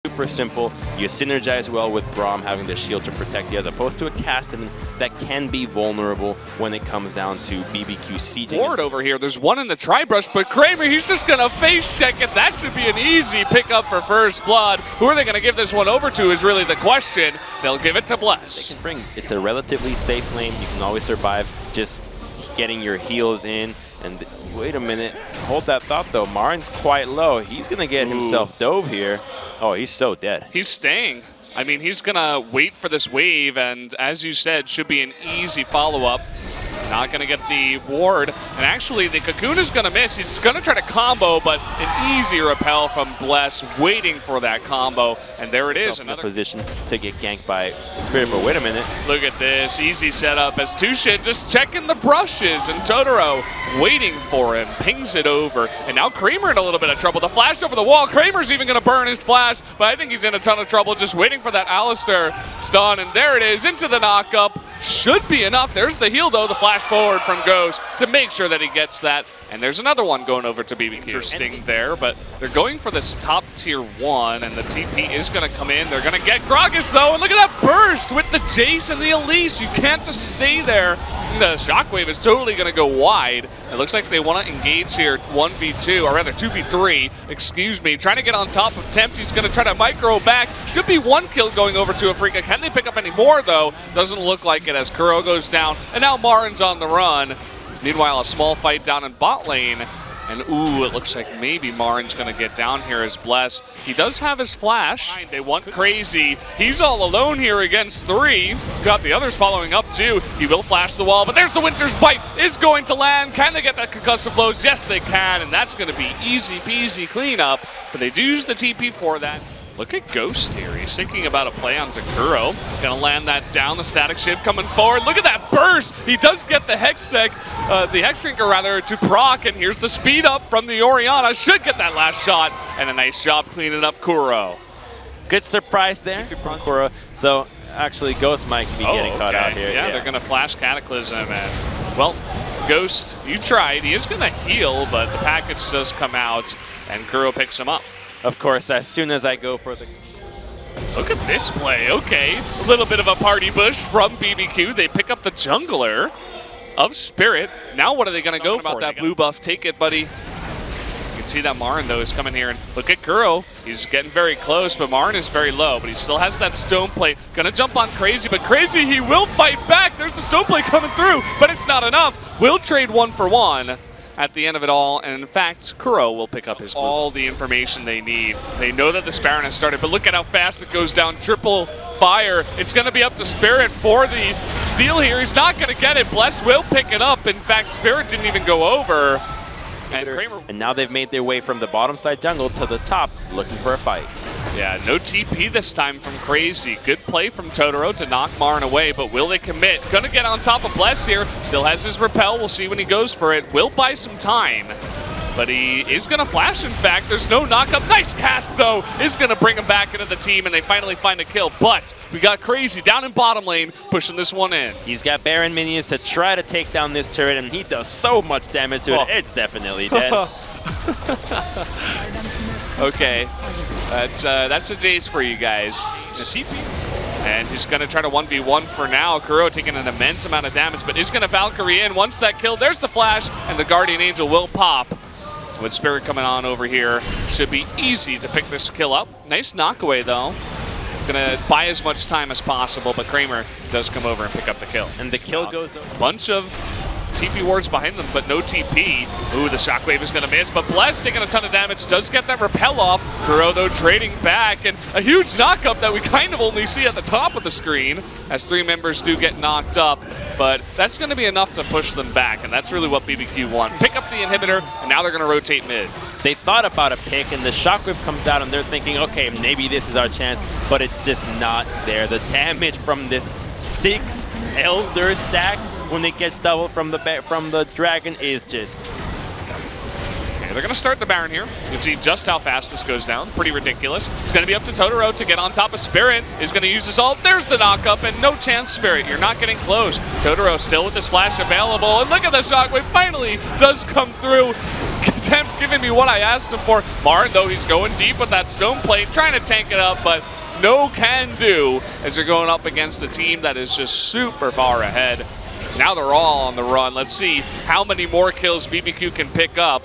Super simple. You synergize well with Braum having the shield to protect you as opposed to a Cassidy that can be vulnerable when it comes down to BBQ sieging. Ward over here. There's one in the tri-brush, but Kramer, he's just going to face check it. That should be an easy pickup for first blood. Who are they going to give this one over to is really the question. They'll give it to Bless. They can bring. It's a relatively safe lane. You can always survive just getting your heals in. And wait a minute. Hold that thought, though. Marin's quite low. He's going to get himself dove here. Oh, he's so dead. He's staying. I mean, he's going to wait for this wave, and as you said, should be an easy follow-up. Not going to get the ward. And actually, the Cocoon is going to miss. He's going to try to combo, but an easy repel from Bless, waiting for that combo. And there it is. Another position to get ganked by Spirit. But wait a minute. Look at this. Easy setup as Tushin just checking the brushes. And Totoro waiting for him. Pings it over. And now Kramer in a little bit of trouble. The flash over the wall. Kramer's even going to burn his flash. But I think he's in a ton of trouble just waiting for that Alistair stun. And there it is. Into the knockup. Should be enough. There's the heal, though. The flash forward from Ghost to make sure that he gets that. And there's another one going over to BBQ. Interesting there, but they're going for this top tier 1, and the TP is going to come in. They're going to get Gragas, though, and look at that burst with the Jace and the Elise. You can't just stay there. The Shockwave is totally going to go wide. It looks like they want to engage here 1v2, or rather 2v3, excuse me. Trying to get on top of Tempt. He's going to try to micro back. Should be one kill going over to Afreeca. Can they pick up any more, though? Doesn't look like it as Kuro goes down, and now Marin's on the run. Meanwhile, a small fight down in bot lane. And ooh, it looks like maybe Marin's going to get down here as Bless. He does have his flash. They want Crazy. He's all alone here against 3. Got the others following up too. He will flash the wall, but there's the Winter's Bite. Is going to land. Can they get that concussive blows? Yes, they can, and that's going to be easy peasy cleanup. But they do use the TP for that. Look at Ghost here. He's thinking about a play on Takuro. Gonna land that down. The static shift coming forward. Look at that burst. He does get the Hex deck, the Hex Drinker rather, to proc. And here's the speed up from the Orianna. Should get that last shot. And a nice job cleaning up Kuro. Good surprise there from Kuro. So actually, Ghost might be getting caught out here. Yeah, they're gonna flash Cataclysm. And well, Ghost, you tried. He is gonna heal, but the package does come out. And Kuro picks him up. Of course, as soon as I go for the... Look at this play, okay. A little bit of a party bush from BBQ. They pick up the jungler of Spirit. Now what are they going to go for? About that blue buff. Take it, buddy. You can see that Marin, though, is coming here. And look at Kuro. He's getting very close, but Marin is very low. But he still has that stone plate. Going to jump on Crazy, but Crazy, he will fight back. There's the stone plate coming through, but it's not enough. We'll trade 1 for 1. At the end of it all, and in fact, Kuro will pick up his all the information they need. They know that the Baron has started, but look at how fast it goes down. Triple fire. It's going to be up to Spirit for the steal here. He's not going to get it. Bless will pick it up. In fact, Spirit didn't even go over. And now they've made their way from the bottom side jungle to the top, looking for a fight. Yeah, no TP this time from Crazy. Good play from Totoro to knock Marin away, but will they commit? Gonna get on top of Bless here. Still has his repel. We'll see when he goes for it. Will buy some time, but he is gonna flash, in fact. There's no knockup. Nice cast, though. Is gonna bring him back into the team, and they finally find a kill. But we got Crazy down in bottom lane, pushing this one in. He's got Baron minions to try to take down this turret, and he does so much damage to it. It's definitely dead. Okay, that's a Jace for you guys. And he's going to try to 1v1 for now. Kuro taking an immense amount of damage, but is going to Valkyrie in. Once that kill, there's the flash, and the Guardian Angel will pop. With Spirit coming on over here, should be easy to pick this kill up. Nice knockaway, though. Going to buy as much time as possible, but Kramer does come over and pick up the kill. And the kill goes over. Bunch of TP wards behind them, but no TP. Ooh, the Shockwave is going to miss, but Bless taking a ton of damage, does get that repel off. Kuro, though, trading back, and a huge knockup that we kind of only see at the top of the screen, as 3 members do get knocked up, but that's going to be enough to push them back, and that's really what BBQ want. Pick up the inhibitor, and now they're going to rotate mid. They thought about a pick, and the Shockwave comes out, and they're thinking, okay, maybe this is our chance, but it's just not there. The damage from this 6 Elder stack when it gets doubled from the dragon is just... Okay, they're going to start the Baron here. You can see just how fast this goes down. Pretty ridiculous. It's going to be up to Totoro to get on top of Spirit. Is going to use his ult. There's the knockup, and no chance, Spirit. You're not getting close. Totoro still with his flash available, and look at the Shockwave finally does come through. Tempt giving me what I asked him for. Marin, though, he's going deep with that stone plate, trying to tank it up, but no can do as they're going up against a team that is just super far ahead. Now they're all on the run. Let's see how many more kills BBQ can pick up.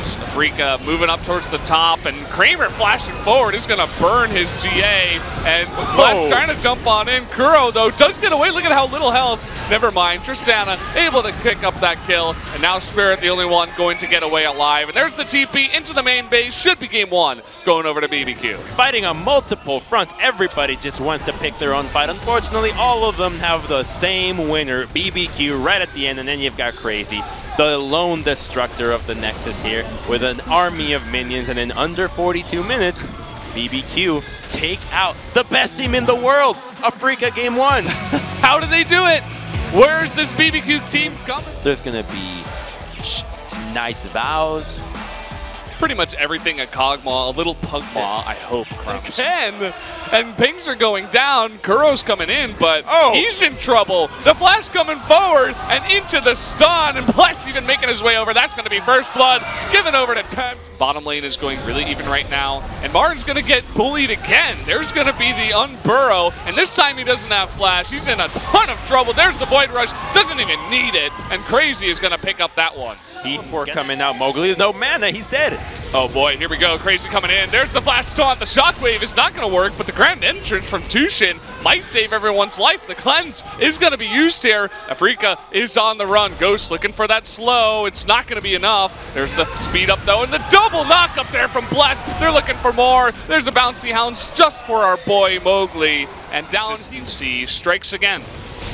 Afreeca moving up towards the top, and Kramer flashing forward is going to burn his GA, and Bless trying to jump on in. Kuro, though, does get away. Look at how little health. Never mind. Tristana able to pick up that kill, and now Spirit the only one going to get away alive. And there's the TP into the main base. Should be game one going over to BBQ. Fighting on multiple fronts. Everybody just wants to pick their own fight. Unfortunately, all of them have the same winner, BBQ, right at the end, and then you've got Crazy, the lone destructor of the Nexus here, with an army of minions, and in under 42 minutes, BBQ take out the best team in the world, Afreeca Game 1. How did they do it? Where's this BBQ team coming? There's gonna be Knight's Vows. Pretty much everything at Kog'Maw, a little Pugmaw, I hope, Crumbs. And pings are going down, Kuro's coming in, but he's in trouble. The flash coming forward and into the stun, and Bless even making his way over. That's going to be first blood, given over to Tempt. Bottom lane is going really even right now, and Marin's going to get bullied again. There's going to be the unburrow, and this time he doesn't have flash. He's in a ton of trouble. There's the Void Rush, doesn't even need it, and Crazy is going to pick up that one. He's coming out. Mowgli is no mana. He's dead. Oh boy, here we go. Crazy coming in. There's the flash taunt. The shockwave is not going to work, but the grand entrance from Tushin might save everyone's life. The cleanse is going to be used here. Afreeca is on the run. Ghost looking for that slow. It's not going to be enough. There's the speed up though, and the double knock up there from Bless. They're looking for more. There's a bouncy hounds just for our boy Mowgli. And down C strikes again.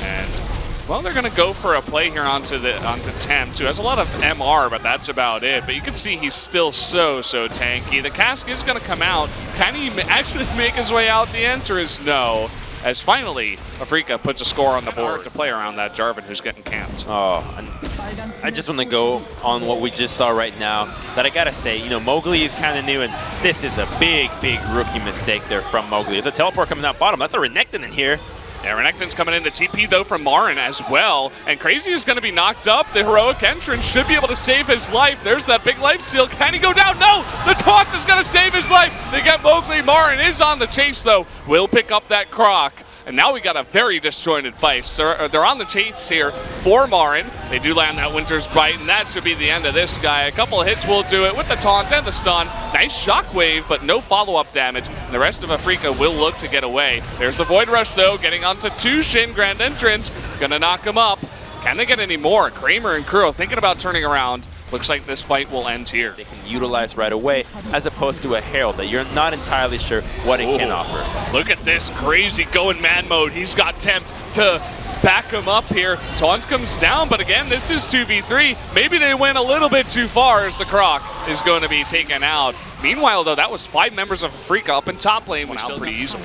And well, they're going to go for a play here onto Tempt, who has a lot of MR, but that's about it. But you can see he's still so tanky. The cask is going to come out. Can he actually make his way out? The answer is no. As finally, Afreeca puts a score on the board to play around that Jarvan who's getting camped. Oh, I just want to go on what we just saw right now. That I got to say, you know, Mowgli is kind of new, and this is a big rookie mistake there from Mowgli. There's a teleport coming out bottom. That's a Renekton in here. Yeah, Renekton's coming in. The TP, though, from Marin as well. And Crazy is going to be knocked up. The heroic entrance should be able to save his life. There's that big life steal. Can he go down? No! The taunt is going to save his life. They get Mowgli. Marin is on the chase, though. Will pick up that Croc. And now we got a very disjointed fight. So they're on the chase here for Marin. They do land that Winter's Bite, and that should be the end of this guy. A couple of hits will do it with the taunt and the stun. Nice shockwave, but no follow-up damage. And the rest of Afreeca will look to get away. There's the Void Rush, though, getting onto Tushin. Grand entrance, gonna knock him up. Can they get any more? Kramer and Kuro thinking about turning around. Looks like this fight will end here. They can utilize right away, as opposed to a Herald that you're not entirely sure what it can offer. Look at this Crazy going man mode. He's got Tempt to back him up here. Taunt comes down, but again, this is 2v3. Maybe they went a little bit too far as the Croc is going to be taken out. Meanwhile, though, that was 5 members of Afreeca up in top lane. We still pretty easily.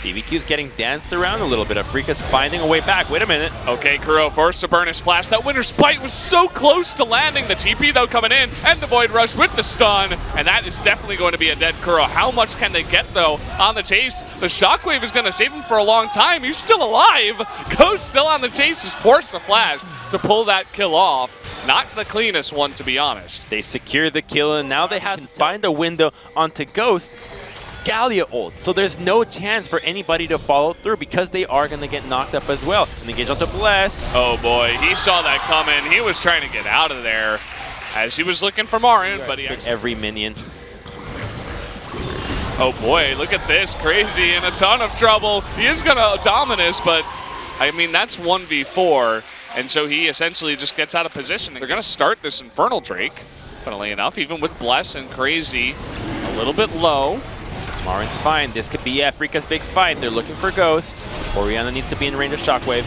BBQ's getting danced around a little bit. Afreeca's finding a way back. Wait a minute. Okay, Kuro forced to burn his flash. That Winter's Bite was so close to landing. The TP, though, coming in, and the Void Rush with the stun. And that is definitely going to be a dead Kuro. How much can they get, though, on the chase? The Shockwave is going to save him for a long time. He's still alive. Ghost still on the chase. He's forced the flash to pull that kill off. Not the cleanest one, to be honest. They secure the kill, and now they have to find a window onto Ghost. Gallia ult, so there's no chance for anybody to follow through because they are going to get knocked up as well. And engage onto Bless. Oh boy, he saw that coming. He was trying to get out of there as he was looking for Marin, but he actually... Every minion. Oh boy, look at this. Crazy in a ton of trouble. He is going to Dominus, but I mean, that's 1v4. And so he essentially just gets out of position. They're going to start this Infernal Drake, funnily enough, even with Bless and Crazy a little bit low. Marin's fine. This could be Afreeca's big fight. They're looking for Ghost. Orianna needs to be in range of Shockwave.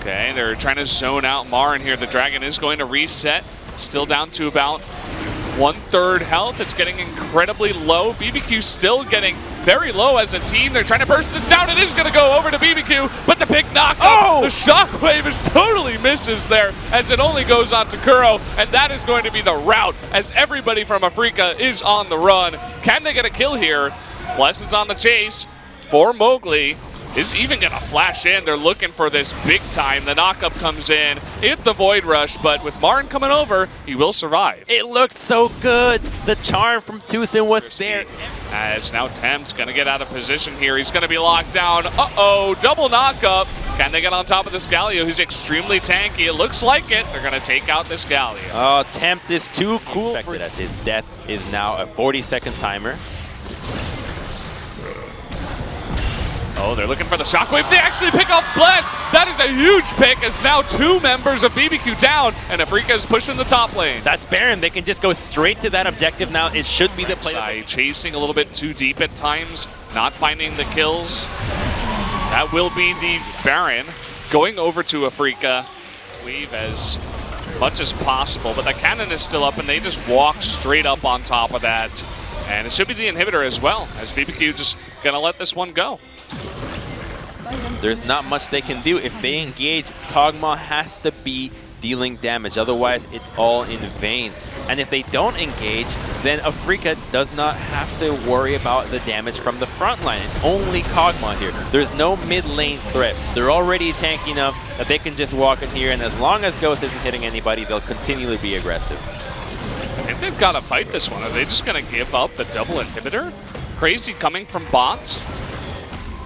Okay, they're trying to zone out Marin here. The Dragon is going to reset. Still down to about 1/3 health. It's getting incredibly low. BBQ still getting very low as a team. They're trying to burst this down. It is going to go over to BBQ, but the big knock. Oh! The Shockwave is totally misses there as it only goes on to Kuro, and that is going to be the route as everybody from Afreeca is on the run. Can they get a kill here? Bless is on the chase for Mowgli. is even going to flash in. They're looking for this big time. The knockup comes in, hit the Void Rush, but with Marin coming over, he will survive. It looked so good. The charm from Tucson was there. As now Temp's going to get out of position here. He's going to be locked down. Uh-oh, double knockup. Can they get on top of this Galio, who's extremely tanky? It looks like it. They're going to take out this Galio. Oh, Tempt is too cool for as his death is now a 40-second timer. Oh, they're looking for the shockwave. They actually pick off Bless. That is a huge pick as now 2 members of BBQ down, and Afreeca is pushing the top lane. That's Baron. They can just go straight to that objective now. It should be the play. Chasing a little bit too deep at times, not finding the kills. That will be the Baron going over to Afreeca. Weave as much as possible, but the cannon is still up, and they just walk straight up on top of that. And it should be the inhibitor as well, as BBQ just gonna let this one go. There's not much they can do. If they engage, Kog'Maw has to be dealing damage. Otherwise, it's all in vain. And if they don't engage, then Afreeca does not have to worry about the damage from the front line. It's only Kog'Maw here. There's no mid lane threat. They're already tanky enough that they can just walk in here, and as long as Ghost isn't hitting anybody, they'll continually be aggressive. I think they've got to fight this one. Are they just going to give up the double inhibitor? Crazy coming from bot.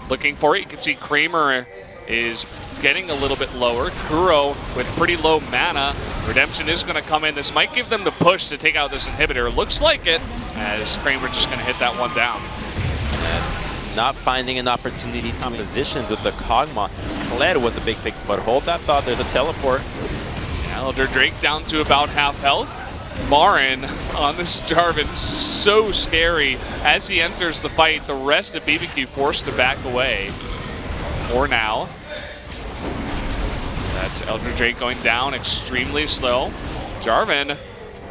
Looking for it. You can see Kramer is getting a little bit lower. Kuro with pretty low mana. Redemption is going to come in. This might give them the push to take out this inhibitor. Looks like it, as Kramer just going to hit that one down. Not finding an opportunity to positions with the Kog'Maw. Kled was a big pick, but hold that thought. There's a teleport. Elder Drake down to about half health. Marin on this Jarvan, so scary. As he enters the fight, the rest of BBQ forced to back away. For now. That Elder Drake going down extremely slow. Jarvan,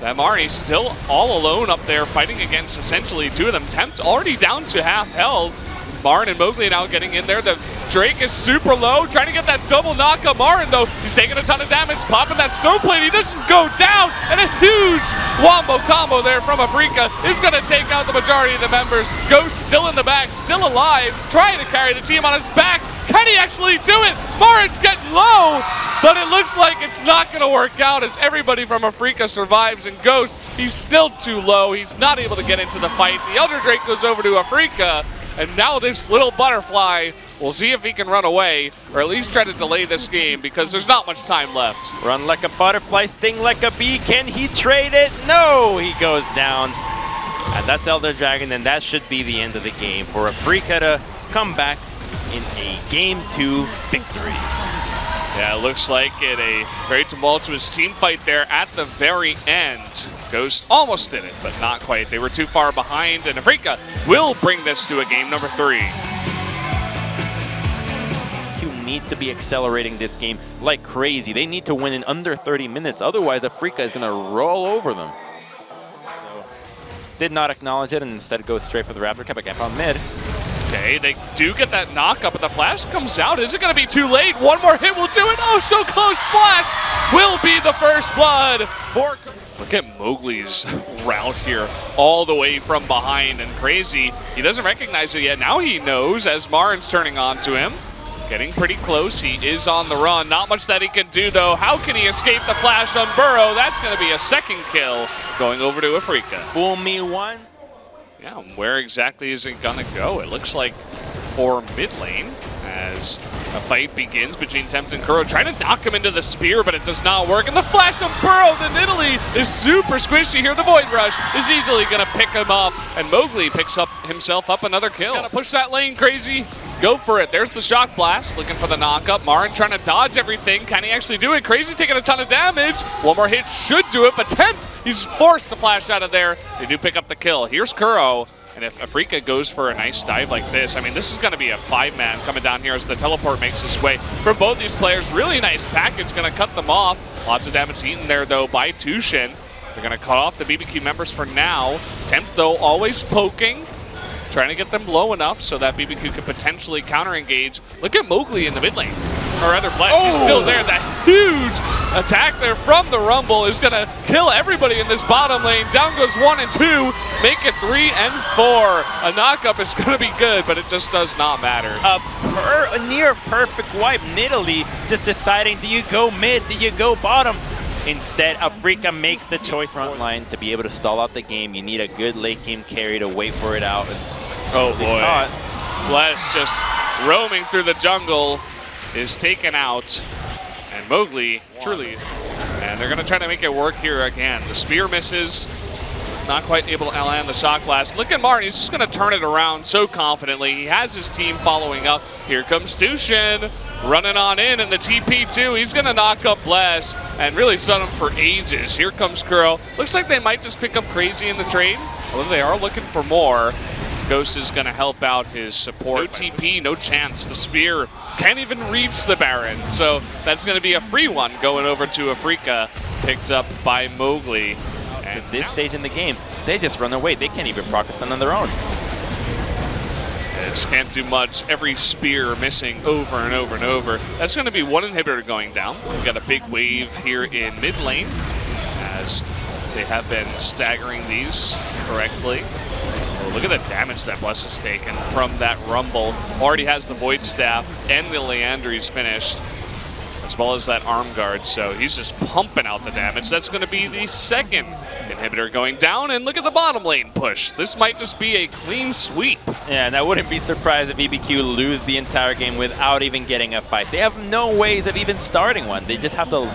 that Marin still all alone up there fighting against essentially 2 of them. Tempt already down to half health. Marin and Mowgli now getting in there. The Drake is super low, trying to get that double knockup. Marin, though, he's taking a ton of damage, popping that stone plate. He doesn't go down, and a huge wombo combo there from Afreeca is going to take out the majority of the members. Ghost still in the back, still alive, trying to carry the team on his back. Can he actually do it? Marin's getting low, but it looks like it's not going to work out as everybody from Afreeca survives, and Ghost, he's still too low. He's not able to get into the fight. The Elder Drake goes over to Afreeca. And now this little butterfly, we'll see if he can run away, or at least try to delay this game, because there's not much time left. Run like a butterfly, sting like a bee. Can he trade it? No, he goes down. And that's Elder Dragon, and that should be the end of the game for Afreeca to come back in a Game 2 victory. Yeah, it looks like it. A very tumultuous team fight there at the very end. Ghost almost did it, but not quite. They were too far behind, and Afreeca will bring this to a game number 3. BBQ needs to be accelerating this game like crazy. They need to win in under 30 minutes. Otherwise, Afreeca is going to roll over them. So, did not acknowledge it and instead goes straight for the Raptor. Kept a gap on mid. Okay, they do get that knock up, but the flash comes out. Is it going to be too late? One more hit will do it. Oh, so close. Flash will be the first blood for... Look at Mowgli's route here, all the way from behind, and crazy. He doesn't recognize it yet. Now he knows as Marin's turning on to him. Getting pretty close. He is on the run. Not much that he can do, though. How can he escape the flash on Burrow? That's going to be a second kill going over to Afreeca. Fool me once. Yeah, where exactly is it going to go? It looks like for mid lane as a fight begins between Tempt and Kuro, trying to knock him into the spear, but it does not work. And the flash on Burrow, the Nidalee, is super squishy here. The Void Rush is easily going to pick him up, and Mowgli picks up himself up another kill. He's going to push that lane crazy. Go for it. There's the Shock Blast, looking for the knockup. Marin trying to dodge everything. Can he actually do it? Crazy taking a ton of damage. One more hit should do it, but Tempt, he's forced to flash out of there. They do pick up the kill. Here's Kuro. And if Afreeca goes for a nice dive like this, I mean, this is going to be a 5-man coming down here as the teleport makes its way from both these players. Really nice package, going to cut them off. Lots of damage eaten there, though, by Tushin. They're going to cut off the BBQ members for now. Tempt, though, always poking. Trying to get them low enough so that BBQ could potentially counter-engage. Look at Mowgli in the mid lane. Or rather, Bless, he's still there. That huge attack there from the Rumble is going to kill everybody in this bottom lane. Down goes 1 and 2, make it 3 and 4. A knockup is going to be good, but it just does not matter. A near perfect wipe. Nidalee just deciding, do you go mid, do you go bottom? Instead, Afreeca makes the choice front line to be able to stall out the game. You need a good late game carry to wait for it out. Oh boy. Bless just roaming through the jungle is taken out. And Mowgli truly is. And they're going to try to make it work here again. The spear misses. Not quite able to land the shot blast. Look at Martin. He's just going to turn it around so confidently. He has his team following up. Here comes Tushin. Running on in, and the TP too. He's going to knock up Bless and really stun him for ages. Here comes Curl. Looks like they might just pick up Crazy in the trade, although they are looking for more. Ghost is going to help out his support. No TP, no chance. The spear can't even reach the Baron, so that's going to be a free one going over to Afreeca, picked up by Mowgli. And at this stage in the game, they just run away. They can't even proc a stun on their own. It just can't do much. Every spear missing over and over and over. That's going to be one inhibitor going down. We've got a big wave here in mid lane as they have been staggering these correctly. Oh, look at the damage that Bless has taken from that Rumble. Already has the Void Staff and the Leandry's finished, as well as that arm guard, so he's just pumping out the damage. That's going to be the second inhibitor going down, and look at the bottom lane push. This might just be a clean sweep. Yeah, and I wouldn't be surprised if BBQ lose the entire game without even getting a fight. They have no ways of even starting one. They just have to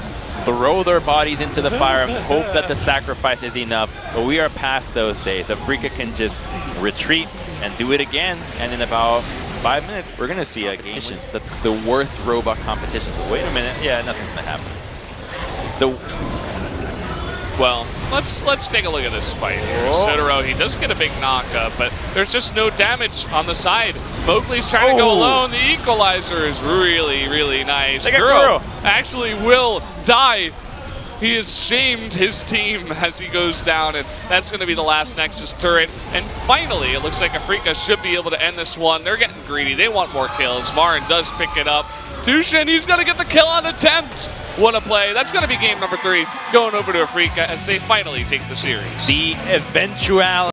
throw their bodies into the fire and hope that the sacrifice is enough. But we are past those days. Afreeca can just retreat and do it again, and in about 5 minutes, we're going to see a game that's the worst robot competition. So wait a minute. Yeah, nothing's going to happen. Well, let's take a look at this fight here. Sotoro, he does get a big knockup, but there's just no damage on the side. Mowgli's trying to go alone. The equalizer is really, really nice. Guro actually will die. He has shamed his team as he goes down, and that's going to be the last Nexus turret. And finally, it looks like Afreeca should be able to end this one. They're getting greedy. They want more kills. Marin does pick it up. Tushin, he's going to get the kill on attempt. What a play. That's going to be game number 3, going over to Afreeca as they finally take the series. The eventuality.